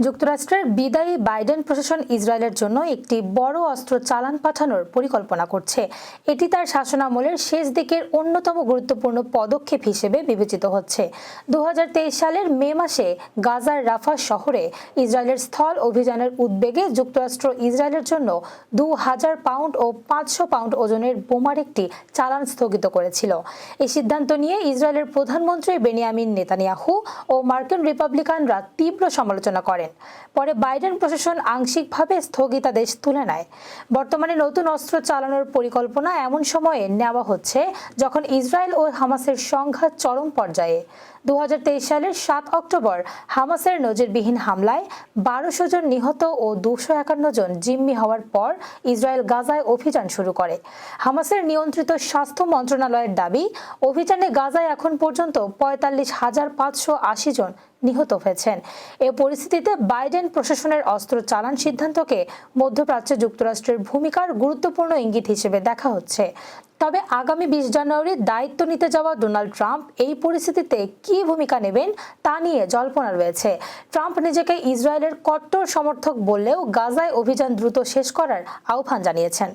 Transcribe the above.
যুক্তরাষ্ট্রের বিদায়ী বাইডেন প্রশাসন ইসরায়েলের জন্য একটি বড় অস্ত্র চালান পাঠানোর পরিকল্পনা করছে। এটি তার শাসনামলের শেষ দিকের অন্যতম গুরুত্বপূর্ণ পদক্ষেপ হিসেবে বিবেচিত হচ্ছে। 2023 সালের মে মাসে গাজার রাফা শহরে ইসরায়েলের স্থল অভিযানের উদ্বেগে যুক্তরাষ্ট্র ইসরায়েলের জন্য 2000 পাউন্ড ও 500 পাউন্ড ওজনের বোমার একটি চালান স্থগিত করেছিল। এই সিদ্ধান্ত নিয়ে ইসরায়েলের প্রধানমন্ত্রী বেনিয়ামিন নেতানিয়াহু ও মার্কিন রিপাবলিকানরা তীব্র সমালোচনা করেন। পরে বাইডেন প্রশাসন আংশিকভাবে স্থগিতাদেশ তুলে নেয়। বর্তমানে নতুন অস্ত্র চালানোর পরিকল্পনা এমন সময়ে নেওয়া হচ্ছে যখন ইসরায়েল ও হামাসের সংঘাত চরম পর্যায়ে। 2023 সালের 7 অক্টোবর হামাসের নজিরবিহীন হামলায় 1200 জন নিহত ও 251 জন জিম্মি হওয়ার পর ইসরায়েল গাজায় অভিযান শুরু করে। হামাসের নিয়ন্ত্রিত স্বাস্থ্য মন্ত্রণালয়ের দাবি, অভিযানে গাজায় এখন পর্যন্ত 45,580 জন নিহত হয়েছেন। এ পরিস্থিতিতে বাইডেন প্রশাসনের অস্ত্র চালান সিদ্ধান্তকে মধ্যপ্রাচ্যে যুক্তরাষ্ট্রের ভূমিকার গুরুত্বপূর্ণ ইঙ্গিত হিসেবে দেখা হচ্ছে। তবে আগামী 20 জানুয়ারি দায়িত্ব নিতে যাওয়া ডোনাল্ড ট্রাম্প এই পরিস্থিতিতে কী ভূমিকা নেবেন তা নিয়ে জল্পনা রয়েছে। ট্রাম্প নিজেকে ইসরায়েলের কট্টর সমর্থক বললেও গাজায় অভিযান দ্রুত শেষ করার আহ্বান জানিয়েছেন।